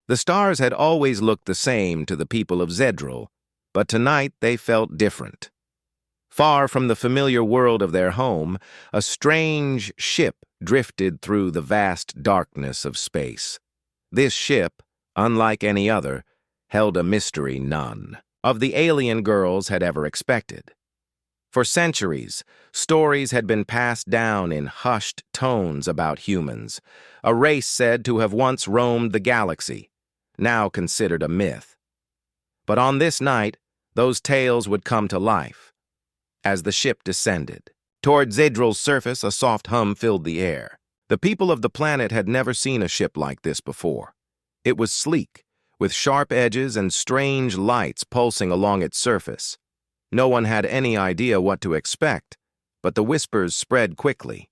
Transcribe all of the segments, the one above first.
The stars had always looked the same to the people of Zedril, but tonight they felt different. Far from the familiar world of their home, a strange ship drifted through the vast darkness of space. This ship, unlike any other, held a mystery none of the alien girls had ever expected. For centuries, stories had been passed down in hushed tones about humans, a race said to have once roamed the galaxy, now considered a myth. But on this night, those tales would come to life. As the ship descended, toward Zedril's surface, a soft hum filled the air. The people of the planet had never seen a ship like this before. It was sleek, with sharp edges and strange lights pulsing along its surface. No one had any idea what to expect, but the whispers spread quickly.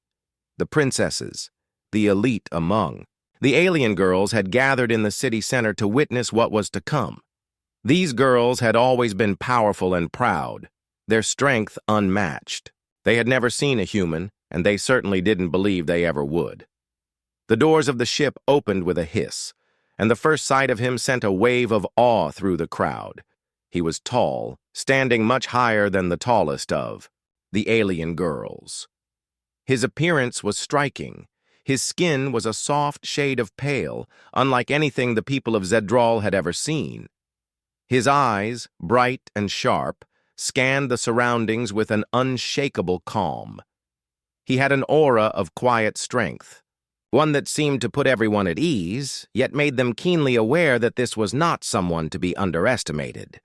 The princesses, the elite among, the alien girls had gathered in the city center to witness what was to come. These girls had always been powerful and proud, their strength unmatched. They had never seen a human, and they certainly didn't believe they ever would. The doors of the ship opened with a hiss, and the first sight of him sent a wave of awe through the crowd. He was tall, standing much higher than the tallest of the alien girls. His appearance was striking. His skin was a soft shade of pale, unlike anything the people of Zedril had ever seen. His eyes, bright and sharp, scanned the surroundings with an unshakable calm. He had an aura of quiet strength, one that seemed to put everyone at ease, yet made them keenly aware that this was not someone to be underestimated.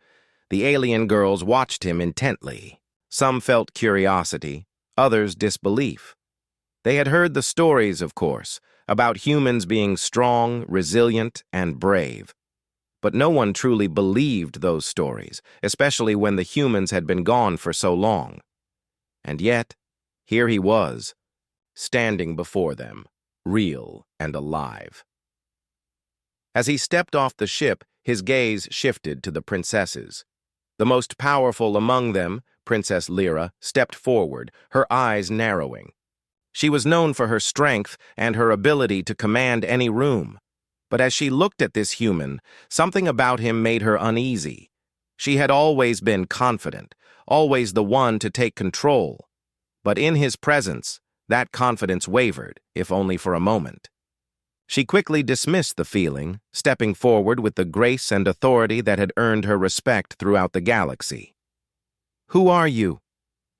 The alien girls watched him intently. Some felt curiosity, others disbelief. They had heard the stories, of course, about humans being strong, resilient, and brave. But no one truly believed those stories, especially when the humans had been gone for so long. And yet, here he was, standing before them, real and alive. As he stepped off the ship, his gaze shifted to the princesses. The most powerful among them, Princess Lyra, stepped forward, her eyes narrowing. She was known for her strength and her ability to command any room. But as she looked at this human, something about him made her uneasy. She had always been confident, always the one to take control. But in his presence, that confidence wavered, if only for a moment. She quickly dismissed the feeling, stepping forward with the grace and authority that had earned her respect throughout the galaxy. "Who are you?"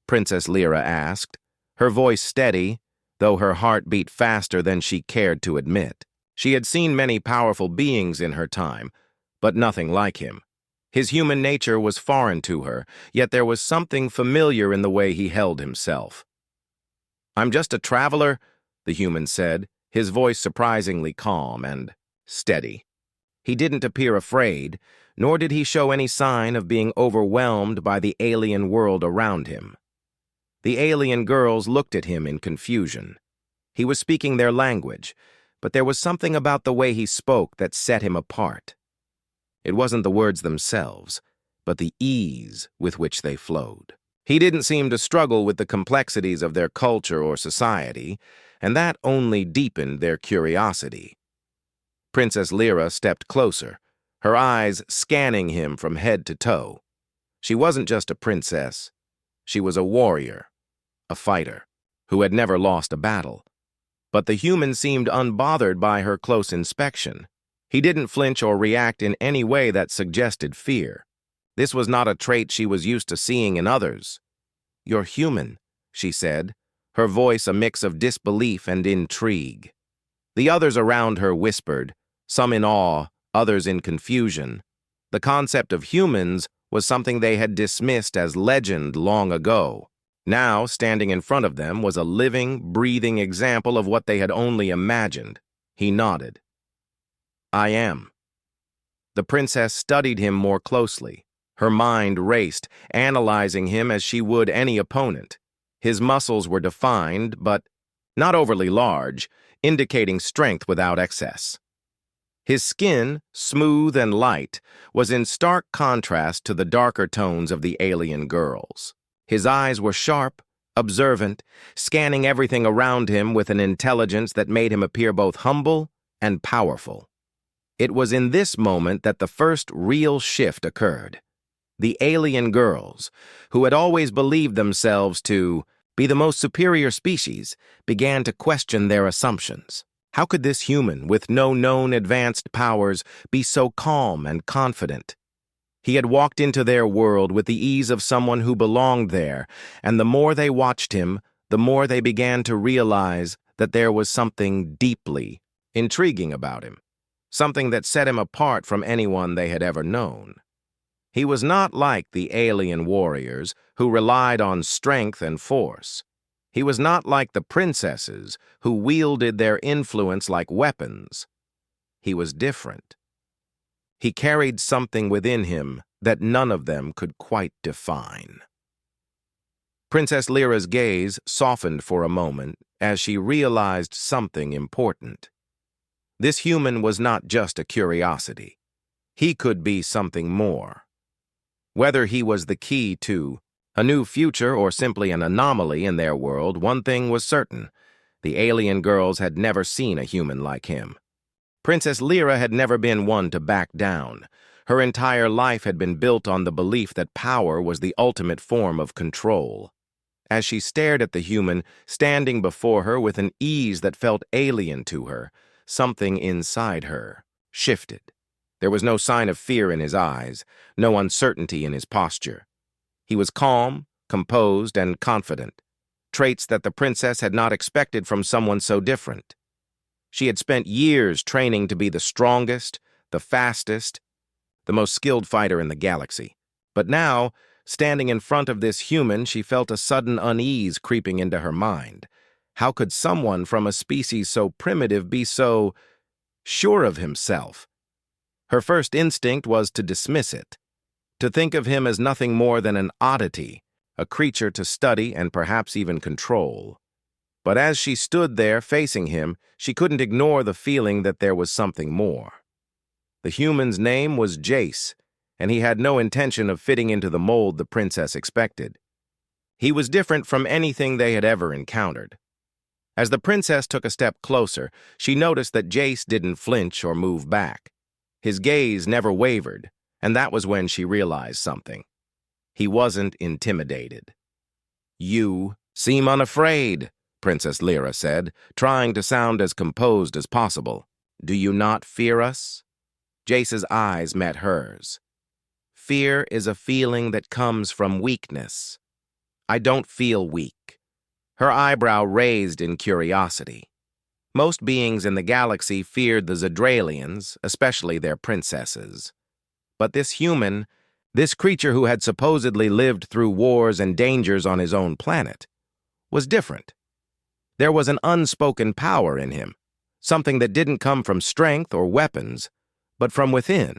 Princess Lyra asked, her voice steady, though her heart beat faster than she cared to admit. She had seen many powerful beings in her time, but nothing like him. His human nature was foreign to her, yet there was something familiar in the way he held himself. "I'm just a traveler," the human said, his voice surprisingly calm and steady. He didn't appear afraid, nor did he show any sign of being overwhelmed by the alien world around him. The alien girls looked at him in confusion. He was speaking their language, but there was something about the way he spoke that set him apart. It wasn't the words themselves, but the ease with which they flowed. He didn't seem to struggle with the complexities of their culture or society, and that only deepened their curiosity. Princess Lyra stepped closer, her eyes scanning him from head to toe. She wasn't just a princess. She was a warrior, a fighter, who had never lost a battle. But the human seemed unbothered by her close inspection. He didn't flinch or react in any way that suggested fear. This was not a trait she was used to seeing in others. "You're human," she said, her voice a mix of disbelief and intrigue. The others around her whispered, some in awe, others in confusion. The concept of humans was something they had dismissed as legend long ago. Now, standing in front of them was a living, breathing example of what they had only imagined. He nodded. "I am." The princess studied him more closely. Her mind raced, analyzing him as she would any opponent. His muscles were defined, but not overly large, indicating strength without excess. His skin, smooth and light, was in stark contrast to the darker tones of the alien girls. His eyes were sharp, observant, scanning everything around him with an intelligence that made him appear both humble and powerful. It was in this moment that the first real shift occurred. The alien girls, who had always believed themselves to be the most superior species, began to question their assumptions. How could this human, with no known advanced powers, be so calm and confident? He had walked into their world with the ease of someone who belonged there, and the more they watched him, the more they began to realize that there was something deeply intriguing about him, something that set him apart from anyone they had ever known. He was not like the alien warriors who relied on strength and force. He was not like the princesses who wielded their influence like weapons. He was different. He carried something within him that none of them could quite define. Princess Lyra's gaze softened for a moment as she realized something important. This human was not just a curiosity. He could be something more. Whether he was the key to a new future or simply an anomaly in their world, one thing was certain. The alien girls had never seen a human like him. Princess Lyra had never been one to back down. Her entire life had been built on the belief that power was the ultimate form of control. As she stared at the human standing before her with an ease that felt alien to her, something inside her shifted. There was no sign of fear in his eyes, no uncertainty in his posture. He was calm, composed, and confident, traits that the princess had not expected from someone so different. She had spent years training to be the strongest, the fastest, the most skilled fighter in the galaxy. But now, standing in front of this human, she felt a sudden unease creeping into her mind. How could someone from a species so primitive be so sure of himself? Her first instinct was to dismiss it, to think of him as nothing more than an oddity, a creature to study and perhaps even control. But as she stood there facing him, she couldn't ignore the feeling that there was something more. The human's name was Jace, and he had no intention of fitting into the mold the princess expected. He was different from anything they had ever encountered. As the princess took a step closer, she noticed that Jace didn't flinch or move back. His gaze never wavered, and that was when she realized something. He wasn't intimidated. "You seem unafraid," Princess Lyra said, trying to sound as composed as possible. "Do you not fear us?" Jace's eyes met hers. "Fear is a feeling that comes from weakness. I don't feel weak." Her eyebrow raised in curiosity. Most beings in the galaxy feared the Zedralians, especially their princesses. But this human, this creature who had supposedly lived through wars and dangers on his own planet, was different. There was an unspoken power in him, something that didn't come from strength or weapons, but from within.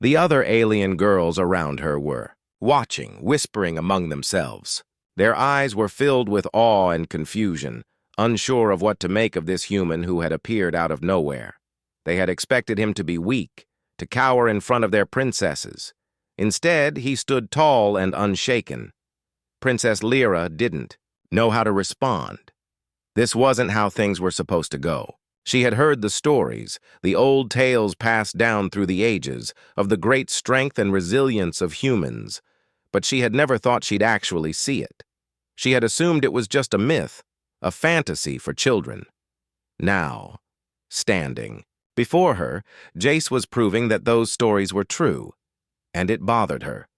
The other alien girls around her were watching, whispering among themselves. Their eyes were filled with awe and confusion, unsure of what to make of this human who had appeared out of nowhere. They had expected him to be weak, to cower in front of their princesses. Instead, he stood tall and unshaken. Princess Lyra didn't know how to respond. This wasn't how things were supposed to go. She had heard the stories, the old tales passed down through the ages, of the great strength and resilience of humans, but she had never thought she'd actually see it. She had assumed it was just a myth, a fantasy for children. Now, standing before her, Jace was proving that those stories were true, and it bothered her.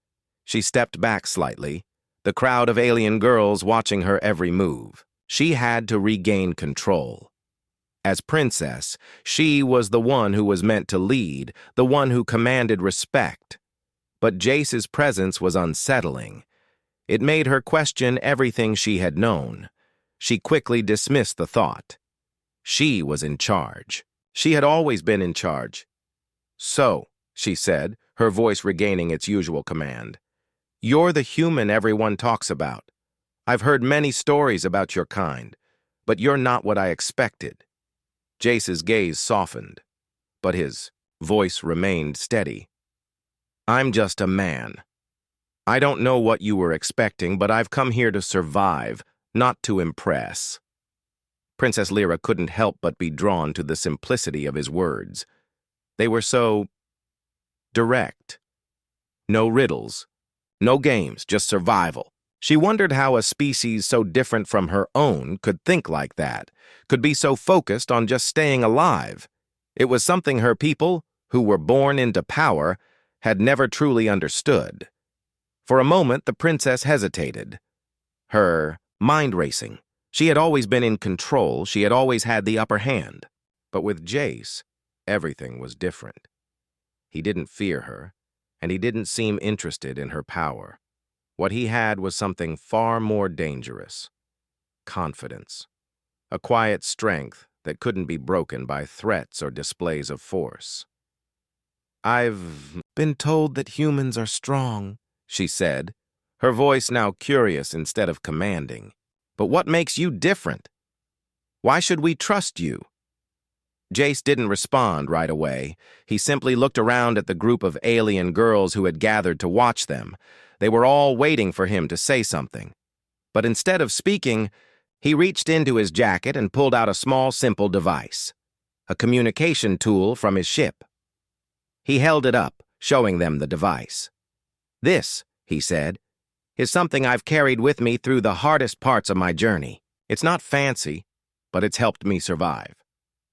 She stepped back slightly, the crowd of alien girls watching her every move. She had to regain control. As princess, she was the one who was meant to lead, the one who commanded respect. But Jace's presence was unsettling. It made her question everything she had known. She quickly dismissed the thought. She was in charge. She had always been in charge. "So," she said, her voice regaining its usual command, "you're the human everyone talks about. I've heard many stories about your kind, but you're not what I expected." Jace's gaze softened, but his voice remained steady. "I'm just a man. I don't know what you were expecting, but I've come here to survive, not to impress." Princess Lyra couldn't help but be drawn to the simplicity of his words. They were so direct. No riddles, no games, just survival. She wondered how a species so different from her own could think like that, could be so focused on just staying alive. It was something her people, who were born into power, had never truly understood. For a moment, the princess hesitated, her mind racing. She had always been in control, she had always had the upper hand. But with Jace, everything was different. He didn't fear her, and he didn't seem interested in her power. What he had was something far more dangerous: confidence. A quiet strength that couldn't be broken by threats or displays of force. "I've been told that humans are strong," she said, her voice now curious instead of commanding. "But what makes you different? Why should we trust you?" Jace didn't respond right away. He simply looked around at the group of alien girls who had gathered to watch them. They were all waiting for him to say something. But instead of speaking, he reached into his jacket and pulled out a small, simple device, a communication tool from his ship. He held it up, showing them the device. "This," he said, "is something I've carried with me through the hardest parts of my journey. It's not fancy, but it's helped me survive."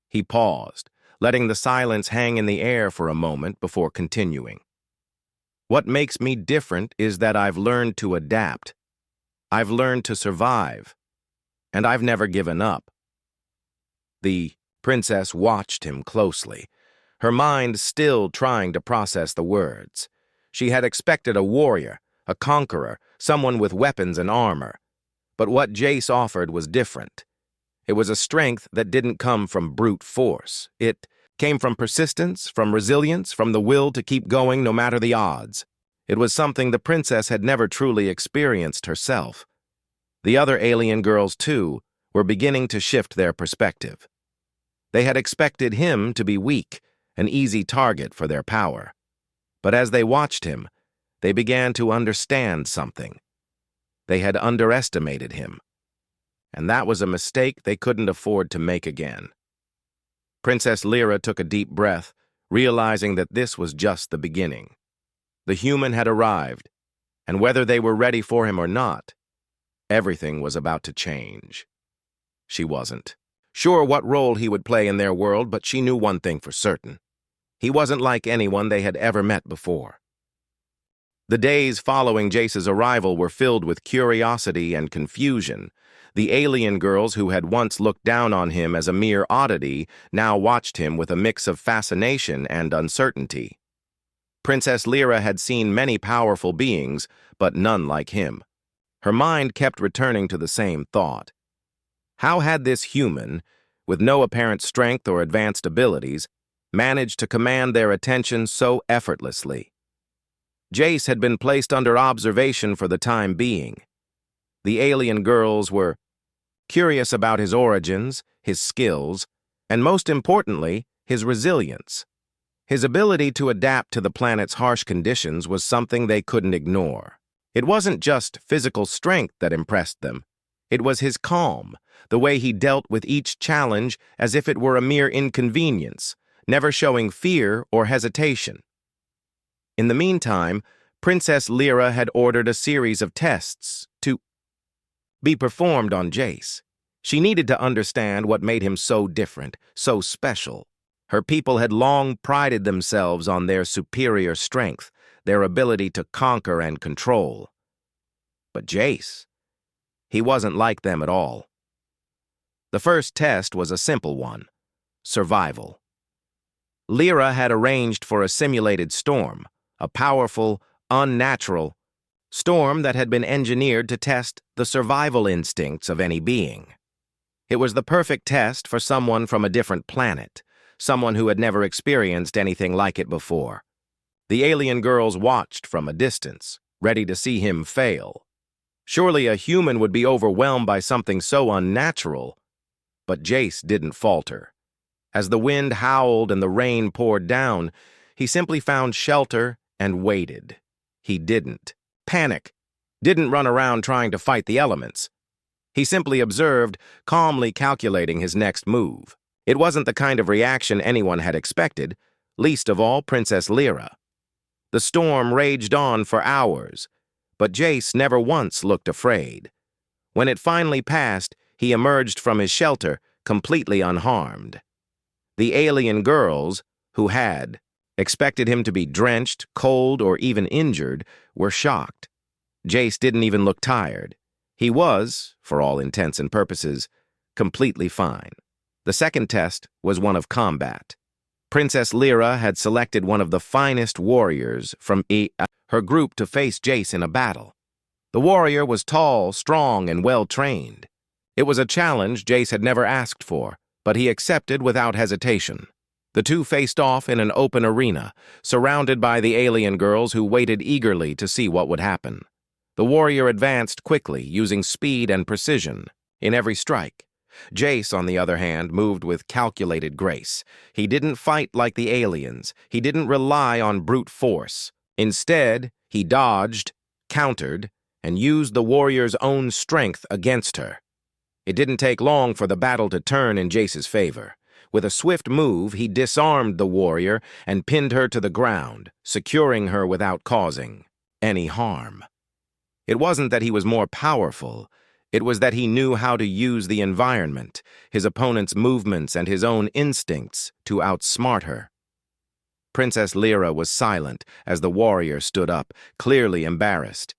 He paused, letting the silence hang in the air for a moment before continuing. "What makes me different is that I've learned to adapt. I've learned to survive, and I've never given up." The princess watched him closely, her mind still trying to process the words. She had expected a warrior, a conqueror, someone with weapons and armor. But what Jace offered was different. It was a strength that didn't come from brute force. It came from persistence, from resilience, from the will to keep going no matter the odds. It was something the princess had never truly experienced herself. The other alien girls, too, were beginning to shift their perspective. They had expected him to be weak, an easy target for their power. But as they watched him, they began to understand something. They had underestimated him. And that was a mistake they couldn't afford to make again. Princess Lyra took a deep breath, realizing that this was just the beginning. The human had arrived, and whether they were ready for him or not, everything was about to change. She wasn't sure what role he would play in their world, but she knew one thing for certain. He wasn't like anyone they had ever met before. The days following Jace's arrival were filled with curiosity and confusion. The alien girls who had once looked down on him as a mere oddity now watched him with a mix of fascination and uncertainty. Princess Lyra had seen many powerful beings, but none like him. Her mind kept returning to the same thought. How had this human, with no apparent strength or advanced abilities, managed to command their attention so effortlessly? Jace had been placed under observation for the time being. The alien girls were curious about his origins, his skills, and most importantly, his resilience. His ability to adapt to the planet's harsh conditions was something they couldn't ignore. It wasn't just physical strength that impressed them. It was his calm, the way he dealt with each challenge as if it were a mere inconvenience, never showing fear or hesitation. In the meantime, Princess Lyra had ordered a series of tests to be performed on Jace. She needed to understand what made him so different, so special. Her people had long prided themselves on their superior strength, their ability to conquer and control. But Jace, he wasn't like them at all. The first test was a simple one: survival. Lyra had arranged for a simulated storm, a powerful, unnatural storm that had been engineered to test the survival instincts of any being. It was the perfect test for someone from a different planet, someone who had never experienced anything like it before. The alien girls watched from a distance, ready to see him fail. Surely a human would be overwhelmed by something so unnatural. But Jace didn't falter. As the wind howled and the rain poured down, he simply found shelter and waited. He didn't panic, didn't run around trying to fight the elements. He simply observed, calmly calculating his next move. It wasn't the kind of reaction anyone had expected. least of all Princess Lyra. The storm raged on for hours, but Jace never once looked afraid. When it finally passed, he emerged from his shelter completely unharmed. The alien girls, who had expected him to be drenched, cold, or even injured, were shocked. Jace didn't even look tired. He was, for all intents and purposes, completely fine. The second test was one of combat. Princess Lyra had selected one of the finest warriors from her group to face Jace in a battle. The warrior was tall, strong, and well-trained. It was a challenge Jace had never asked for, but he accepted without hesitation. The two faced off in an open arena, surrounded by the alien girls who waited eagerly to see what would happen. The warrior advanced quickly, using speed and precision in every strike. Jace, on the other hand, moved with calculated grace. He didn't fight like the aliens. He didn't rely on brute force. Instead, he dodged, countered, and used the warrior's own strength against her. It didn't take long for the battle to turn in Jace's favor. With a swift move, he disarmed the warrior and pinned her to the ground, securing her without causing any harm. It wasn't that he was more powerful. It was that he knew how to use the environment, his opponent's movements, and his own instincts to outsmart her. Princess Lyra was silent as the warrior stood up, clearly embarrassed.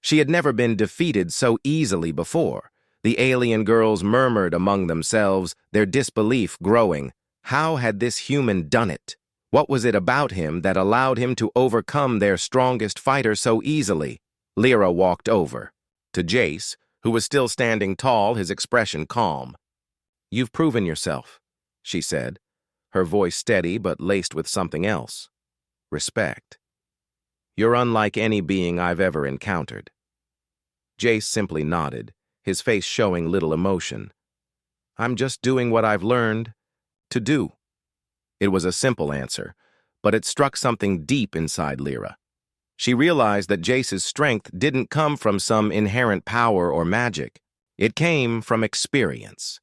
She had never been defeated so easily before. The alien girls murmured among themselves, their disbelief growing. How had this human done it? What was it about him that allowed him to overcome their strongest fighter so easily? Lyra walked over. To Jace, who was still standing tall, his expression calm. "You've proven yourself," she said, her voice steady but laced with something else. "Respect. You're unlike any being I've ever encountered." Jace simply nodded, his face showing little emotion. "I'm just doing what I've learned to do." It was a simple answer, but it struck something deep inside Lyra. She realized that Jace's strength didn't come from some inherent power or magic. It came from experience,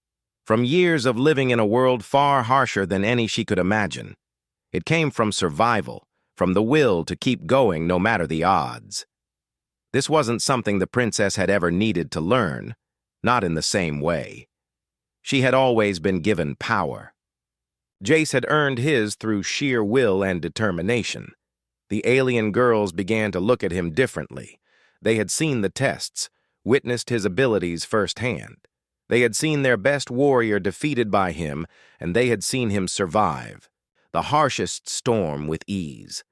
from years of living in a world far harsher than any she could imagine. It came from survival, from the will to keep going no matter the odds. This wasn't something the princess had ever needed to learn, not in the same way. She had always been given power. Jace had earned his through sheer will and determination. The alien girls began to look at him differently. They had seen the tests, witnessed his abilities firsthand. They had seen their best warrior defeated by him, and they had seen him survive the harshest storm with ease.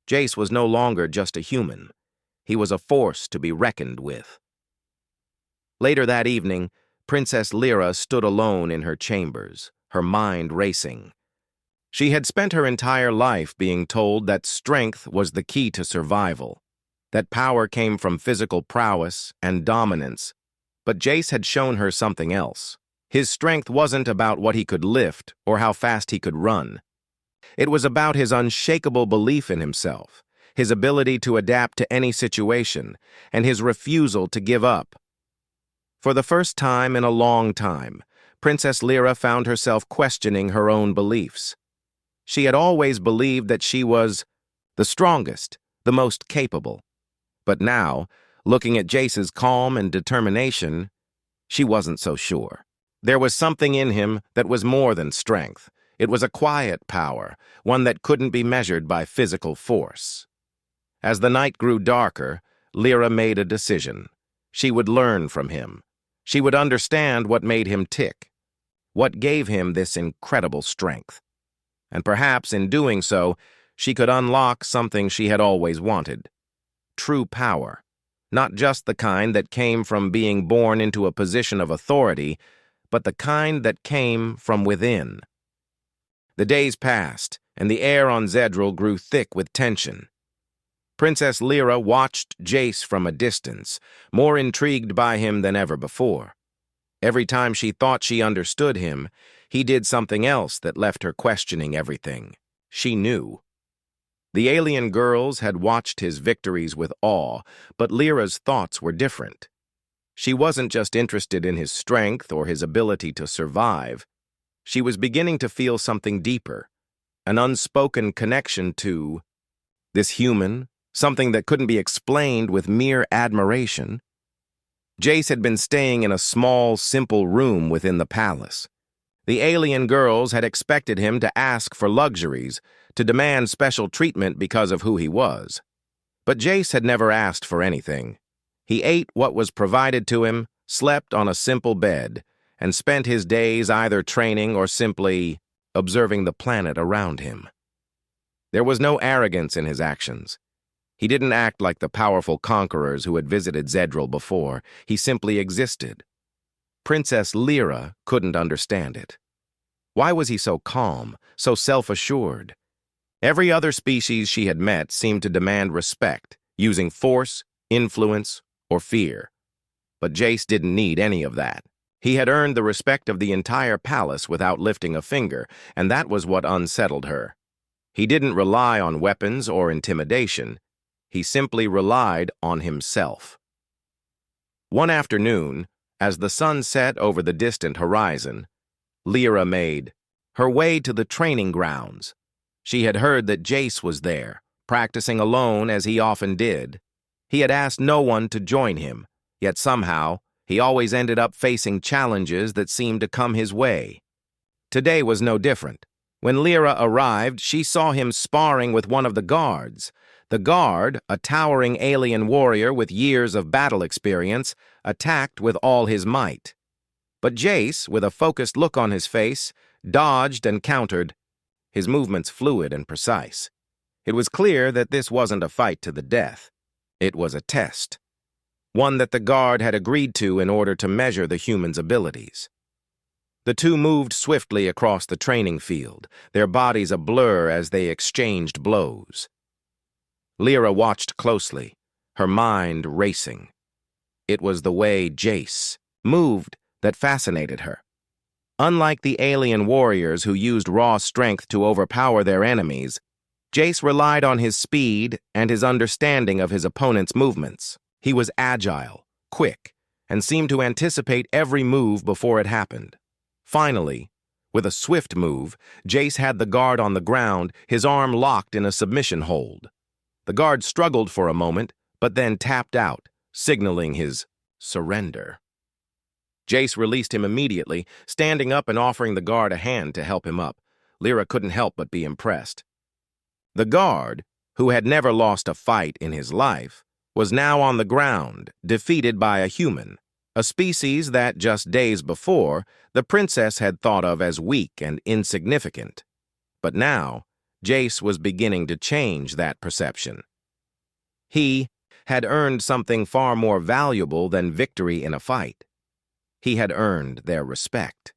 Jace was no longer just a human. He was a force to be reckoned with. Later that evening, Princess Lyra stood alone in her chambers, her mind racing. She had spent her entire life being told that strength was the key to survival, that power came from physical prowess and dominance. But Jace had shown her something else. His strength wasn't about what he could lift or how fast he could run. It was about his unshakable belief in himself, his ability to adapt to any situation, and his refusal to give up. For the first time in a long time, Princess Lyra found herself questioning her own beliefs. She had always believed that she was the strongest, the most capable. But now, looking at Jace's calm and determination, she wasn't so sure. There was something in him that was more than strength. It was a quiet power, one that couldn't be measured by physical force. As the night grew darker, Lyra made a decision. She would learn from him. She would understand what made him tick, what gave him this incredible strength. And perhaps in doing so, she could unlock something she had always wanted. True power. Not just the kind that came from being born into a position of authority, but the kind that came from within. The days passed, and the air on Zedril grew thick with tension. Princess Lyra watched Jace from a distance, more intrigued by him than ever before. Every time she thought she understood him, he did something else that left her questioning everything. She knew. The alien girls had watched his victories with awe, but Lyra's thoughts were different. She wasn't just interested in his strength or his ability to survive. She was beginning to feel something deeper, an unspoken connection to this human, something that couldn't be explained with mere admiration. Jace had been staying in a small, simple room within the palace. The alien girls had expected him to ask for luxuries, to demand special treatment because of who he was. But Jace had never asked for anything. He ate what was provided to him, slept on a simple bed, and spent his days either training or simply observing the planet around him. There was no arrogance in his actions. He didn't act like the powerful conquerors who had visited Zedril before. He simply existed. Princess Lyra couldn't understand it. Why was he so calm, so self-assured? Every other species she had met seemed to demand respect, using force, influence, or fear. But Jace didn't need any of that. He had earned the respect of the entire palace without lifting a finger, and that was what unsettled her. He didn't rely on weapons or intimidation. He simply relied on himself. One afternoon, as the sun set over the distant horizon, Lyra made her way to the training grounds. She had heard that Jace was there, practicing alone as he often did. He had asked no one to join him, yet somehow he always ended up facing challenges that seemed to come his way. Today was no different. When Lyra arrived, she saw him sparring with one of the guards. The guard, a towering alien warrior with years of battle experience, attacked with all his might. But Jace, with a focused look on his face, dodged and countered, his movements fluid and precise. It was clear that this wasn't a fight to the death. It was a test, one that the guard had agreed to in order to measure the human's abilities. The two moved swiftly across the training field, their bodies a blur as they exchanged blows. Lyra watched closely, her mind racing. It was the way Jace moved that fascinated her. Unlike the alien warriors who used raw strength to overpower their enemies, Jace relied on his speed and his understanding of his opponent's movements. He was agile, quick, and seemed to anticipate every move before it happened. Finally, with a swift move, Jace had the guard on the ground, his arm locked in a submission hold. The guard struggled for a moment, but then tapped out, signaling his surrender. Jace released him immediately, standing up and offering the guard a hand to help him up. Lyra couldn't help but be impressed. The guard, who had never lost a fight in his life, was now on the ground, defeated by a human, a species that, just days before, the princess had thought of as weak and insignificant. But now, Jace was beginning to change that perception. He had earned something far more valuable than victory in a fight. He had earned their respect.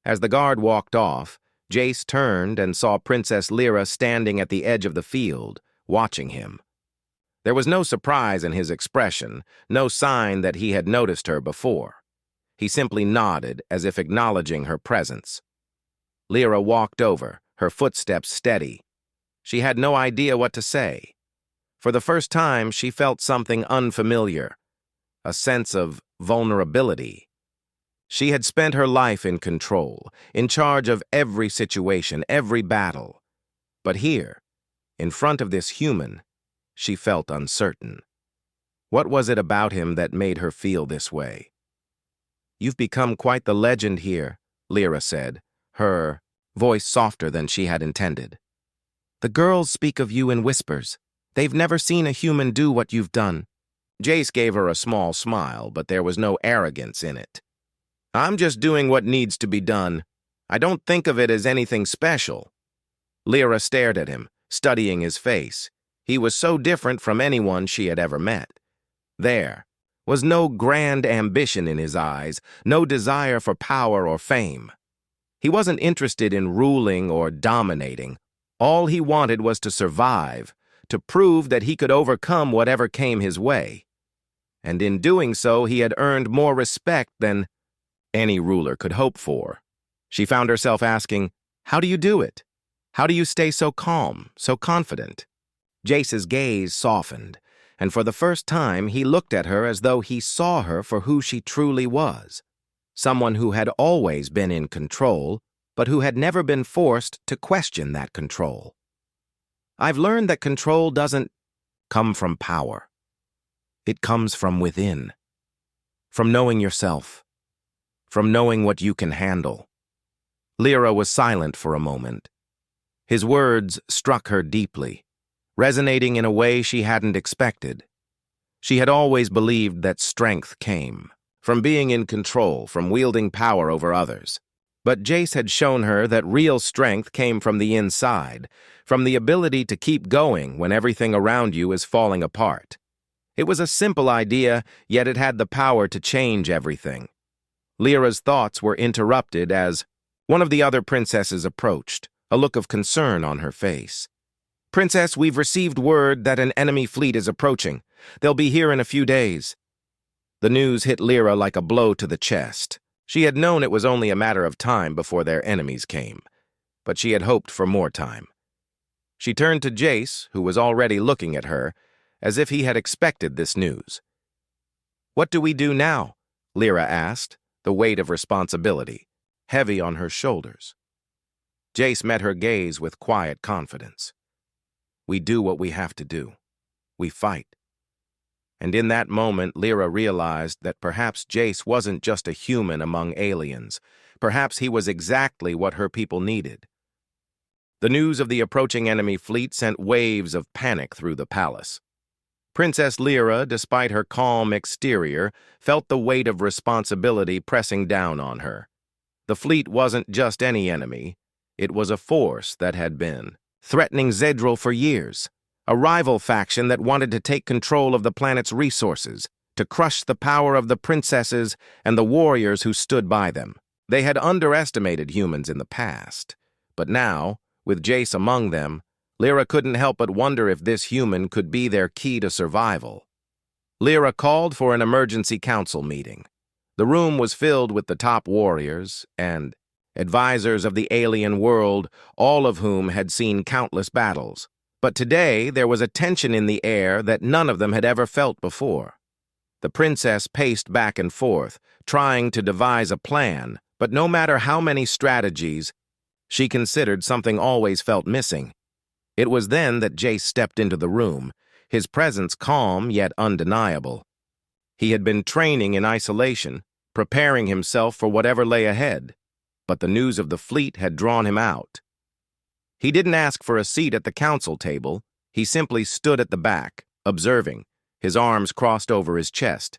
As the guard walked off, Jace turned and saw Princess Lyra standing at the edge of the field, watching him. There was no surprise in his expression, no sign that he had noticed her before. He simply nodded as if acknowledging her presence. Lyra walked over, her footsteps steady. She had no idea what to say. For the first time, she felt something unfamiliar, a sense of vulnerability. She had spent her life in control, in charge of every situation, every battle. But here, in front of this human, she felt uncertain. What was it about him that made her feel this way? "You've become quite the legend here," Lyra said, her voice softer than she had intended. "The girls speak of you in whispers. They've never seen a human do what you've done." Jace gave her a small smile, but there was no arrogance in it. "I'm just doing what needs to be done. I don't think of it as anything special." Lyra stared at him, studying his face. He was so different from anyone she had ever met. There was no grand ambition in his eyes, no desire for power or fame. He wasn't interested in ruling or dominating. All he wanted was to survive, to prove that he could overcome whatever came his way. And in doing so, he had earned more respect than any ruler could hope for. She found herself asking, "How do you do it? How do you stay so calm, so confident?" Jace's gaze softened, and for the first time he looked at her as though he saw her for who she truly was. Someone who had always been in control, but who had never been forced to question that control. I've learned that control doesn't come from power. It comes from within, from knowing yourself, from knowing what you can handle. Lyra was silent for a moment. His words struck her deeply, resonating in a way she hadn't expected. She had always believed that strength came from being in control, from wielding power over others. But Jace had shown her that real strength came from the inside, from the ability to keep going when everything around you is falling apart. It was a simple idea, yet it had the power to change everything. Lyra's thoughts were interrupted as one of the other princesses approached, a look of concern on her face. "Princess, we've received word that an enemy fleet is approaching. They'll be here in a few days." The news hit Lyra like a blow to the chest. She had known it was only a matter of time before their enemies came, but she had hoped for more time. She turned to Jace, who was already looking at her, as if he had expected this news. "What do we do now?" Lyra asked, the weight of responsibility heavy on her shoulders. Jace met her gaze with quiet confidence. "We do what we have to do. We fight." And in that moment, Lyra realized that perhaps Jace wasn't just a human among aliens. Perhaps he was exactly what her people needed. The news of the approaching enemy fleet sent waves of panic through the palace. Princess Lyra, despite her calm exterior, felt the weight of responsibility pressing down on her. The fleet wasn't just any enemy. It was a force that had been threatening Zedril for years. A rival faction that wanted to take control of the planet's resources, to crush the power of the princesses and the warriors who stood by them. They had underestimated humans in the past, but now, with Jace among them, Lyra couldn't help but wonder if this human could be their key to survival. Lyra called for an emergency council meeting. The room was filled with the top warriors and advisors of the alien world, all of whom had seen countless battles. But today, there was a tension in the air that none of them had ever felt before. The princess paced back and forth, trying to devise a plan, but no matter how many strategies, she considered something always felt missing. It was then that Jace stepped into the room, his presence calm yet undeniable. He had been training in isolation, preparing himself for whatever lay ahead, but the news of the fleet had drawn him out. He didn't ask for a seat at the council table. He simply stood at the back, observing, his arms crossed over his chest.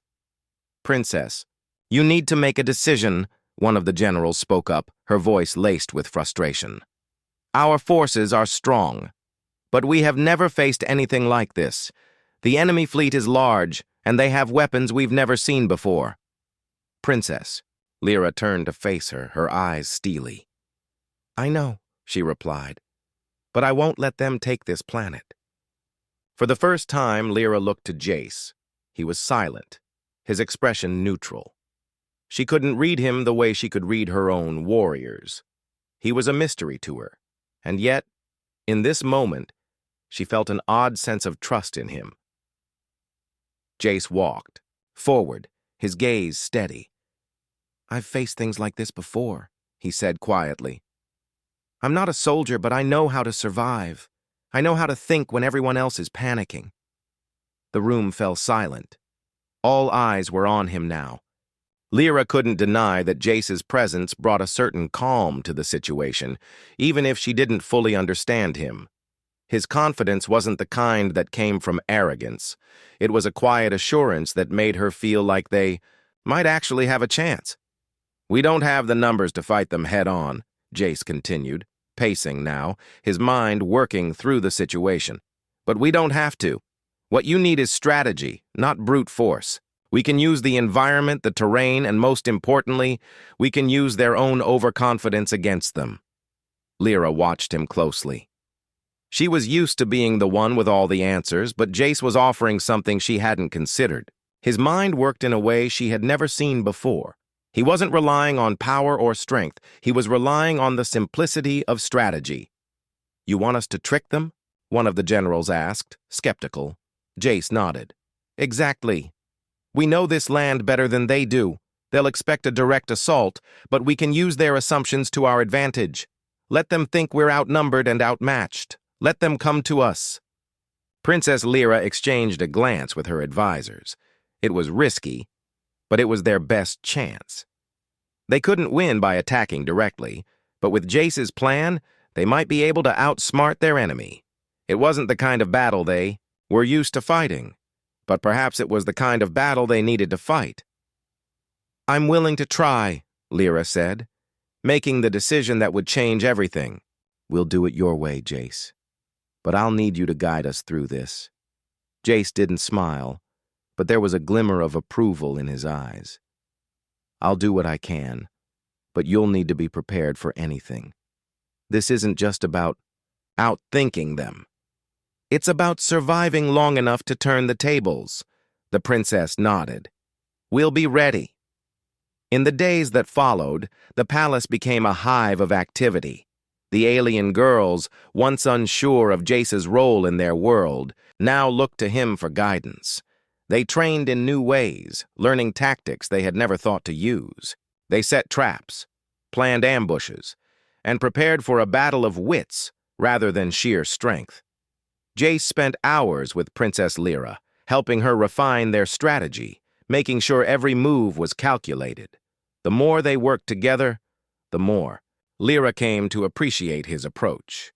"Princess, you need to make a decision," one of the generals spoke up, her voice laced with frustration. "Our forces are strong, but we have never faced anything like this. The enemy fleet is large, and they have weapons we've never seen before." "Princess," Lyra turned to face her, her eyes steely. "I know," she replied. "But I won't let them take this planet." For the first time, Lyra looked to Jace. He was silent, his expression neutral. She couldn't read him the way she could read her own warriors. He was a mystery to her, and yet, in this moment, she felt an odd sense of trust in him. Jace walked forward, his gaze steady. "I've faced things like this before," he said quietly. "I'm not a soldier, but I know how to survive. I know how to think when everyone else is panicking." The room fell silent. All eyes were on him now. Lyra couldn't deny that Jace's presence brought a certain calm to the situation, even if she didn't fully understand him. His confidence wasn't the kind that came from arrogance. It was a quiet assurance that made her feel like they might actually have a chance. "We don't have the numbers to fight them head-on," Jace continued, pacing now, his mind working through the situation. "But we don't have to. What you need is strategy, not brute force. We can use the environment, the terrain, and most importantly, we can use their own overconfidence against them." Lyra watched him closely. She was used to being the one with all the answers, but Jace was offering something she hadn't considered. His mind worked in a way she had never seen before. He wasn't relying on power or strength. He was relying on the simplicity of strategy. "You want us to trick them?" one of the generals asked, skeptical. Jace nodded. "Exactly. We know this land better than they do. They'll expect a direct assault, but we can use their assumptions to our advantage. Let them think we're outnumbered and outmatched. Let them come to us." Princess Lyra exchanged a glance with her advisors. It was risky, but it was their best chance. They couldn't win by attacking directly, but with Jace's plan, they might be able to outsmart their enemy. It wasn't the kind of battle they were used to fighting, but perhaps it was the kind of battle they needed to fight. "I'm willing to try," Lyra said, making the decision that would change everything. "We'll do it your way, Jace. But I'll need you to guide us through this." Jace didn't smile, but there was a glimmer of approval in his eyes. "I'll do what I can, but you'll need to be prepared for anything. This isn't just about outthinking them. It's about surviving long enough to turn the tables." The princess nodded. "We'll be ready." In the days that followed, the palace became a hive of activity. The alien girls, once unsure of Jace's role in their world, now looked to him for guidance. They trained in new ways, learning tactics they had never thought to use. They set traps, planned ambushes, and prepared for a battle of wits rather than sheer strength. Jace spent hours with Princess Lyra, helping her refine their strategy, making sure every move was calculated. The more they worked together, the more Lyra came to appreciate his approach.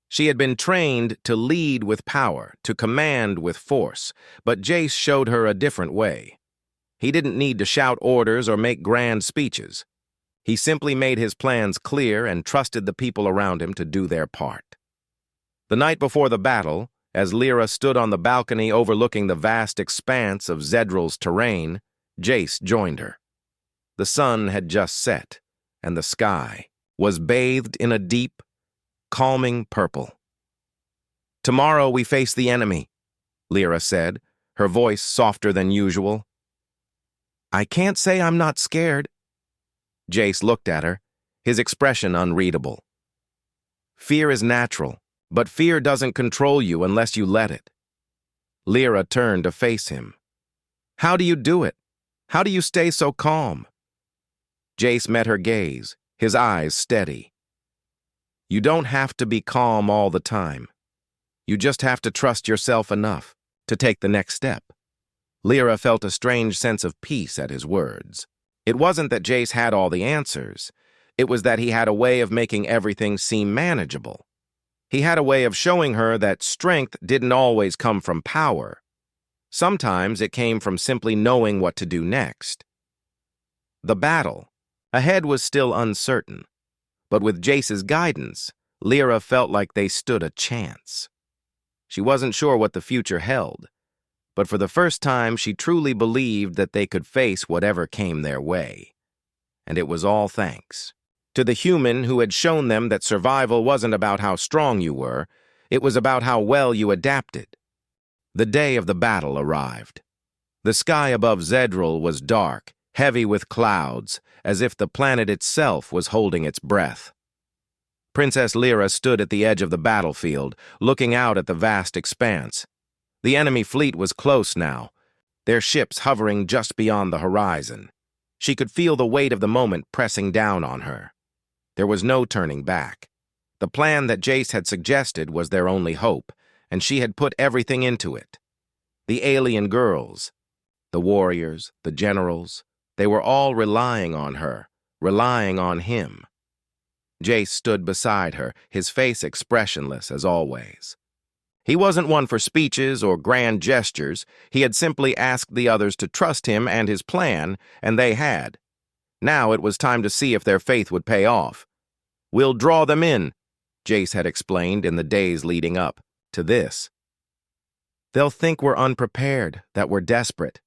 She had been trained to lead with power, to command with force, but Jace showed her a different way. He didn't need to shout orders or make grand speeches. He simply made his plans clear and trusted the people around him to do their part. The night before the battle, as Lyra stood on the balcony overlooking the vast expanse of Zedril's terrain, Jace joined her. The sun had just set, and the sky was bathed in a deep, calming purple. "Tomorrow we face the enemy," Lyra said, her voice softer than usual. "I can't say I'm not scared." Jace looked at her, his expression unreadable. "Fear is natural, but fear doesn't control you unless you let it." Lyra turned to face him. "How do you do it? How do you stay so calm?" Jace met her gaze, his eyes steady. "You don't have to be calm all the time. You just have to trust yourself enough to take the next step." Lyra felt a strange sense of peace at his words. It wasn't that Jace had all the answers. It was that he had a way of making everything seem manageable. He had a way of showing her that strength didn't always come from power. Sometimes it came from simply knowing what to do next. The battle ahead was still uncertain, but with Jace's guidance, Lyra felt like they stood a chance. She wasn't sure what the future held, but for the first time she truly believed that they could face whatever came their way. And it was all thanks to the human who had shown them that survival wasn't about how strong you were, it was about how well you adapted. The day of the battle arrived. The sky above Zedril was dark, heavy with clouds, as if the planet itself was holding its breath. Princess Lyra stood at the edge of the battlefield, looking out at the vast expanse. The enemy fleet was close now, their ships hovering just beyond the horizon. She could feel the weight of the moment pressing down on her. There was no turning back. The plan that Jace had suggested was their only hope, and she had put everything into it. The alien girls, the warriors, the generals, they were all relying on her, relying on him. Jace stood beside her, his face expressionless as always. He wasn't one for speeches or grand gestures. He had simply asked the others to trust him and his plan, and they had. Now it was time to see if their faith would pay off. "We'll draw them in," Jace had explained in the days leading up to this. "They'll think we're unprepared, that we're desperate.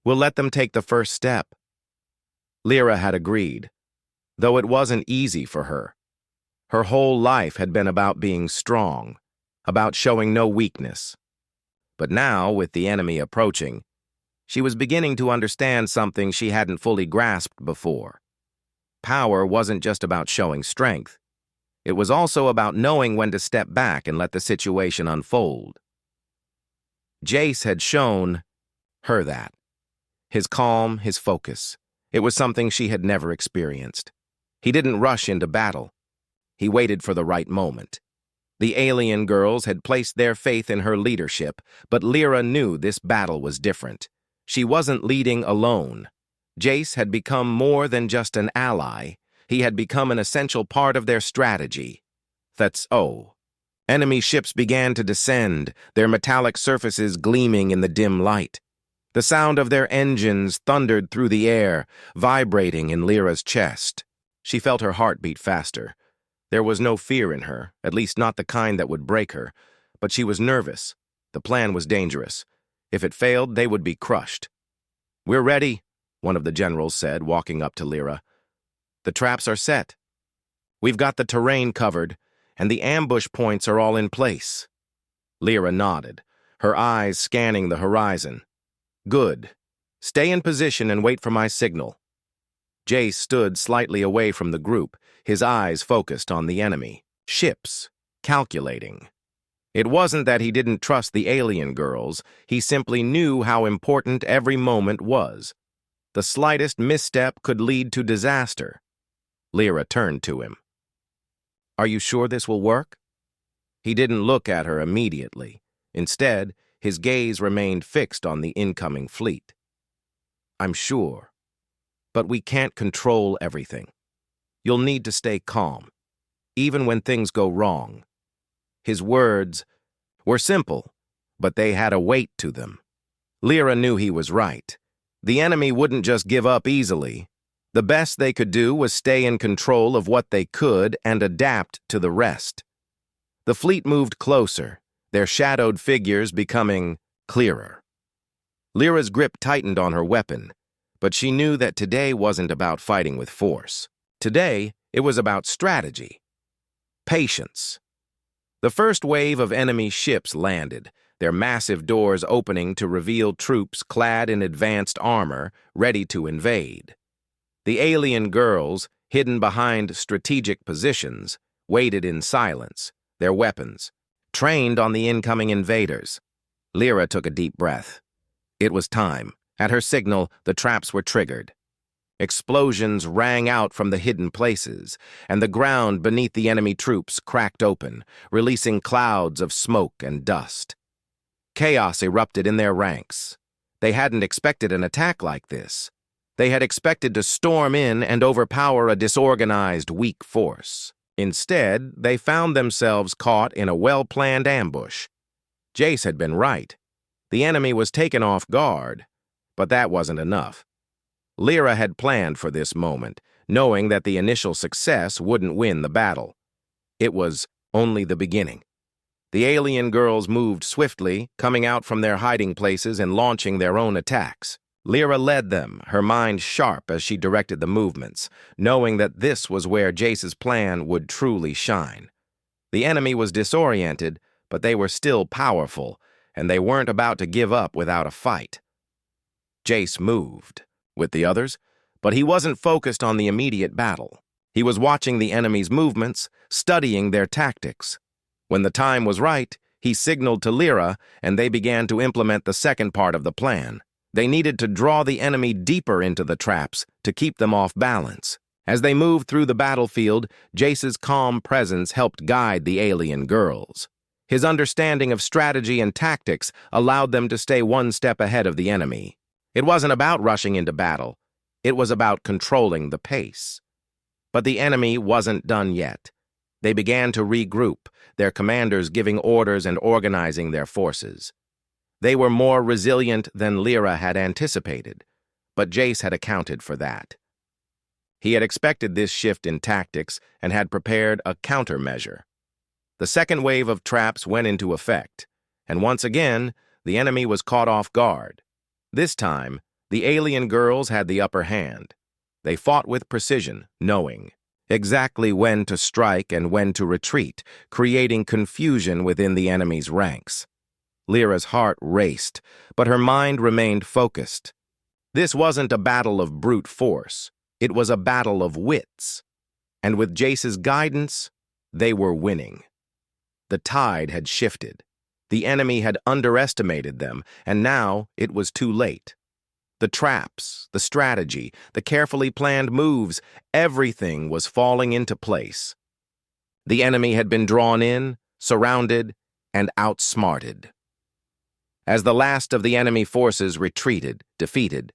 We'll let them take the first step." Lyra had agreed, though it wasn't easy for her. Her whole life had been about being strong, about showing no weakness. But now, with the enemy approaching, she was beginning to understand something she hadn't fully grasped before. Power wasn't just about showing strength. It was also about knowing when to step back and let the situation unfold. Jace had shown her that. His calm, his focus, It was something she had never experienced. He didn't rush into battle. He waited for the right moment. The alien girls had placed their faith in her leadership, but Lyra knew this battle was different. She wasn't leading alone. Jace had become more than just an ally. He had become an essential part of their strategy. That's oh. Enemy ships began to descend, their metallic surfaces gleaming in the dim light. The sound of their engines thundered through the air, vibrating in Lyra's chest. She felt her heart beat faster. There was no fear in her, at least not the kind that would break her, but she was nervous. The plan was dangerous. If it failed, they would be crushed. "We're ready," one of the generals said, walking up to Lyra. "The traps are set. We've got the terrain covered, and the ambush points are all in place." Lyra nodded, her eyes scanning the horizon. "Good. Stay in position and wait for my signal." Jace stood slightly away from the group, his eyes focused on the enemy. Ships, calculating. It wasn't that he didn't trust the alien girls, he simply knew how important every moment was. The slightest misstep could lead to disaster. Lyra turned to him. "Are you sure this will work?" He didn't look at her immediately. Instead, his gaze remained fixed on the incoming fleet. "I'm sure. But we can't control everything. You'll need to stay calm, even when things go wrong." His words were simple, but they had a weight to them. Lyra knew he was right. The enemy wouldn't just give up easily. The best they could do was stay in control of what they could and adapt to the rest. The fleet moved closer, their shadowed figures becoming clearer. Lyra's grip tightened on her weapon, but she knew that today wasn't about fighting with force. Today, it was about strategy. Patience. The first wave of enemy ships landed, their massive doors opening to reveal troops clad in advanced armor, ready to invade. The alien girls, hidden behind strategic positions, waited in silence, their weapons, trained on the incoming invaders. Lyra took a deep breath. It was time. At her signal, the traps were triggered. Explosions rang out from the hidden places, and the ground beneath the enemy troops cracked open, releasing clouds of smoke and dust. Chaos erupted in their ranks. They hadn't expected an attack like this. They had expected to storm in and overpower a disorganized, weak force. Instead, they found themselves caught in a well-planned ambush. Jace had been right. The enemy was taken off guard, but that wasn't enough. Lyra had planned for this moment, knowing that the initial success wouldn't win the battle. It was only the beginning. The alien girls moved swiftly, coming out from their hiding places and launching their own attacks. Lyra led them, her mind sharp as she directed the movements, knowing that this was where Jace's plan would truly shine. The enemy was disoriented, but they were still powerful, and they weren't about to give up without a fight. Jace moved with the others, but he wasn't focused on the immediate battle. He was watching the enemy's movements, studying their tactics. When the time was right, he signaled to Lyra, and they began to implement the second part of the plan. They needed to draw the enemy deeper into the traps to keep them off balance. As they moved through the battlefield, Jace's calm presence helped guide the alien girls. His understanding of strategy and tactics allowed them to stay one step ahead of the enemy. It wasn't about rushing into battle. It was about controlling the pace. But the enemy wasn't done yet. They began to regroup, their commanders giving orders and organizing their forces. They were more resilient than Lyra had anticipated, but Jace had accounted for that. He had expected this shift in tactics and had prepared a countermeasure. The second wave of traps went into effect, and once again, the enemy was caught off guard. This time, the alien girls had the upper hand. They fought with precision, knowing exactly when to strike and when to retreat, creating confusion within the enemy's ranks. Lyra's heart raced, but her mind remained focused. This wasn't a battle of brute force. It was a battle of wits. And with Jace's guidance, they were winning. The tide had shifted. The enemy had underestimated them, and now it was too late. The traps, the strategy, the carefully planned moves, everything was falling into place. The enemy had been drawn in, surrounded, and outsmarted. As the last of the enemy forces retreated, defeated,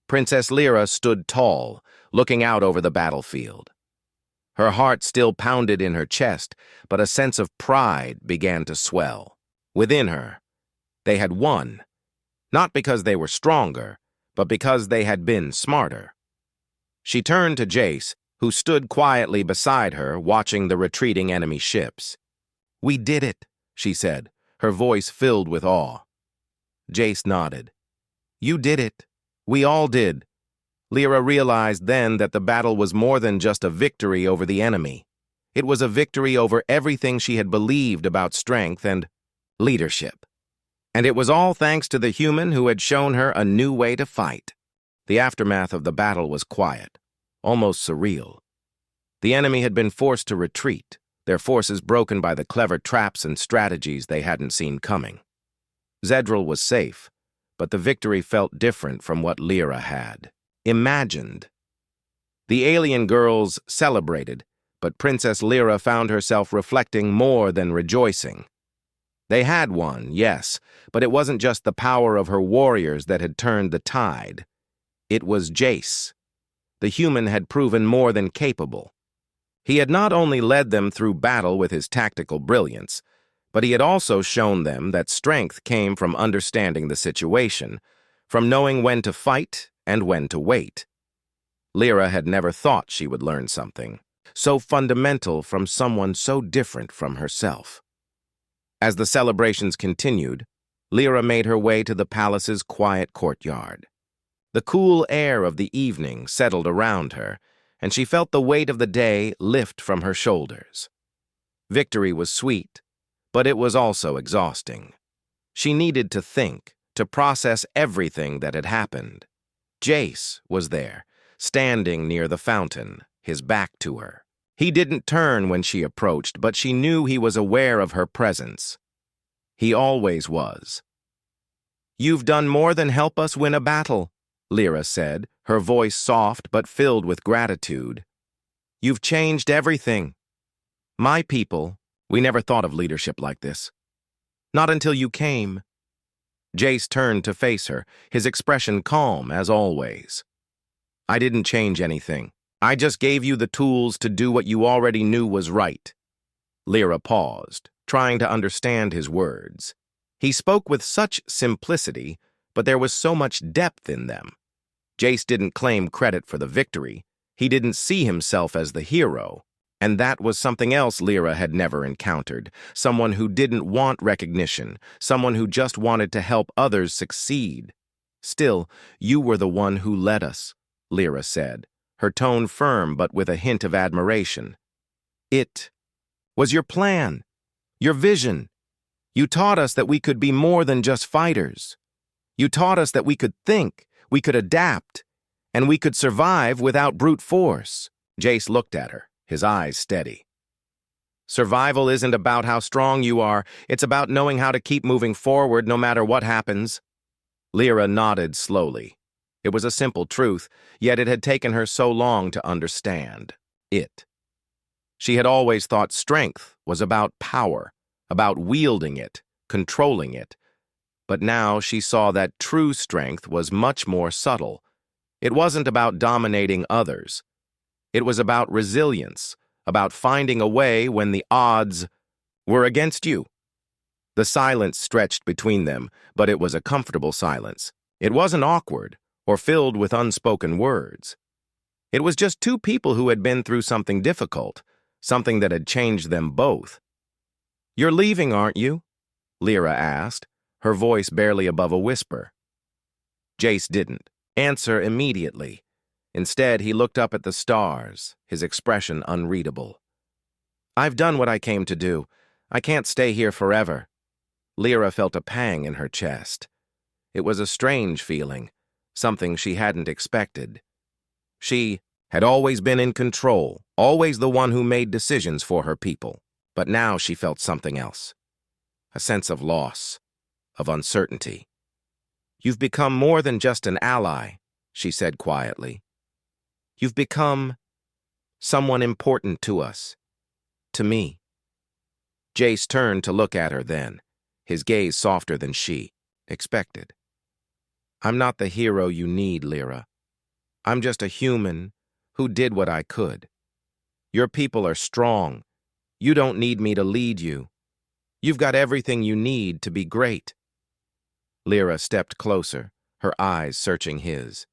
Princess Lyra stood tall, looking out over the battlefield. Her heart still pounded in her chest, but a sense of pride began to swell. Within her, they had won, not because they were stronger, but because they had been smarter. She turned to Jace, who stood quietly beside her, watching the retreating enemy ships. "We did it," she said, her voice filled with awe. Jace nodded. "You did it. We all did." Lyra realized then that the battle was more than just a victory over the enemy. It was a victory over everything she had believed about strength and leadership. And it was all thanks to the human who had shown her a new way to fight. The aftermath of the battle was quiet, almost surreal. The enemy had been forced to retreat, their forces broken by the clever traps and strategies they hadn't seen coming. Zedril was safe, but the victory felt different from what Lyra had imagined. The alien girls celebrated, but Princess Lyra found herself reflecting more than rejoicing. They had won, yes, but it wasn't just the power of her warriors that had turned the tide. It was Jace. The human had proven more than capable. He had not only led them through battle with his tactical brilliance, but he had also shown them that strength came from understanding the situation, from knowing when to fight and when to wait. Lyra had never thought she would learn something so fundamental from someone so different from herself. As the celebrations continued, Lyra made her way to the palace's quiet courtyard. The cool air of the evening settled around her, and she felt the weight of the day lift from her shoulders. Victory was sweet, but it was also exhausting. She needed to think, to process everything that had happened. Jace was there, standing near the fountain, his back to her. He didn't turn when she approached, but she knew he was aware of her presence. He always was. "You've done more than help us win a battle," Lyra said, her voice soft but filled with gratitude. "You've changed everything. My people, we never thought of leadership like this. Not until you came." Jace turned to face her, his expression calm as always. "I didn't change anything. I just gave you the tools to do what you already knew was right." Lyra paused, trying to understand his words. He spoke with such simplicity, but there was so much depth in them. Jace didn't claim credit for the victory. He didn't see himself as the hero. And that was something else Lyra had never encountered, someone who didn't want recognition, someone who just wanted to help others succeed. "Still, you were the one who led us," Lyra said, her tone firm but with a hint of admiration. "It was your plan, your vision. You taught us that we could be more than just fighters. You taught us that we could think, we could adapt, and we could survive without brute force." Jace looked at her, his eyes steady. "Survival isn't about how strong you are. It's about knowing how to keep moving forward no matter what happens." Lyra nodded slowly. It was a simple truth, yet it had taken her so long to understand it. She had always thought strength was about power, about wielding it, controlling it. But now she saw that true strength was much more subtle. It wasn't about dominating others. It was about resilience, about finding a way when the odds were against you. The silence stretched between them, but it was a comfortable silence. It wasn't awkward or filled with unspoken words. It was just two people who had been through something difficult, something that had changed them both. "You're leaving, aren't you?" Lyra asked, her voice barely above a whisper. Jace didn't answer immediately. Instead, he looked up at the stars, his expression unreadable. "I've done what I came to do. I can't stay here forever." Lyra felt a pang in her chest. It was a strange feeling, something she hadn't expected. She had always been in control, always the one who made decisions for her people. But now she felt something else. A sense of loss, of uncertainty. You've become more than just an ally, she said quietly. You've become someone important to us, to me. Jace turned to look at her then, his gaze softer than she expected. I'm not the hero you need, Lyra. I'm just a human who did what I could. Your people are strong. You don't need me to lead you. You've got everything you need to be great. Lyra stepped closer, her eyes searching his.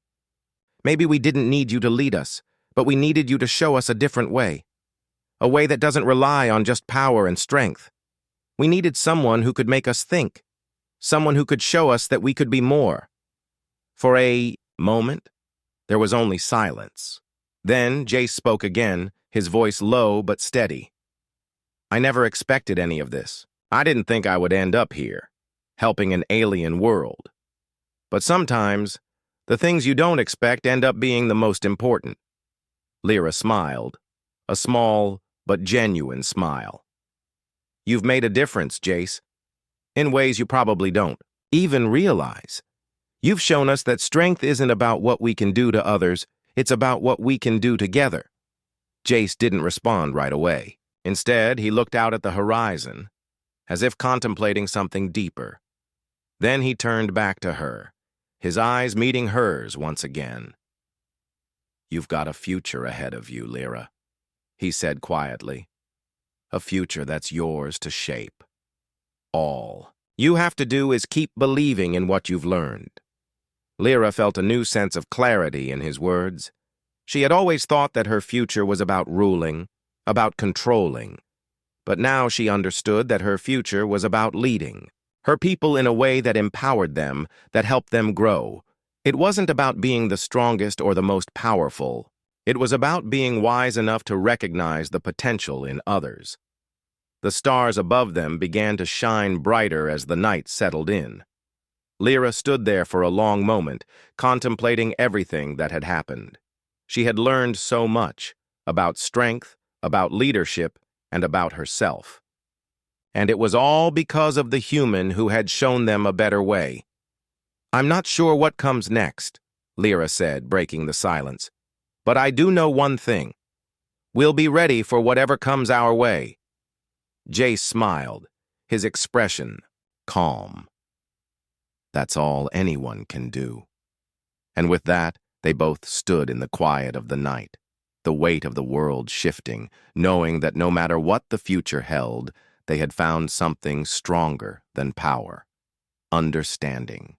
Maybe we didn't need you to lead us, but we needed you to show us a different way. A way that doesn't rely on just power and strength. We needed someone who could make us think. Someone who could show us that we could be more. For a moment, there was only silence. Then Jace spoke again, his voice low but steady. I never expected any of this. I didn't think I would end up here, helping an alien world. But sometimes, the things you don't expect end up being the most important. Lyra smiled, a small but genuine smile. You've made a difference, Jace, in ways you probably don't even realize. You've shown us that strength isn't about what we can do to others, it's about what we can do together. Jace didn't respond right away. Instead, he looked out at the horizon, as if contemplating something deeper. Then he turned back to her, his eyes meeting hers once again. You've got a future ahead of you, Lyra, he said quietly. A future that's yours to shape. All you have to do is keep believing in what you've learned. Lyra felt a new sense of clarity in his words. She had always thought that her future was about ruling, about controlling. But now she understood that her future was about leading. Her people in a way that empowered them, that helped them grow. It wasn't about being the strongest or the most powerful. It was about being wise enough to recognize the potential in others. The stars above them began to shine brighter as the night settled in. Lyra stood there for a long moment, contemplating everything that had happened. She had learned so much about strength, about leadership, and about herself. And it was all because of the human who had shown them a better way. I'm not sure what comes next, Lyra said, breaking the silence. But I do know one thing. We'll be ready for whatever comes our way. Jace smiled, his expression calm. That's all anyone can do. And with that, they both stood in the quiet of the night, the weight of the world shifting, knowing that no matter what the future held, they had found something stronger than power, understanding.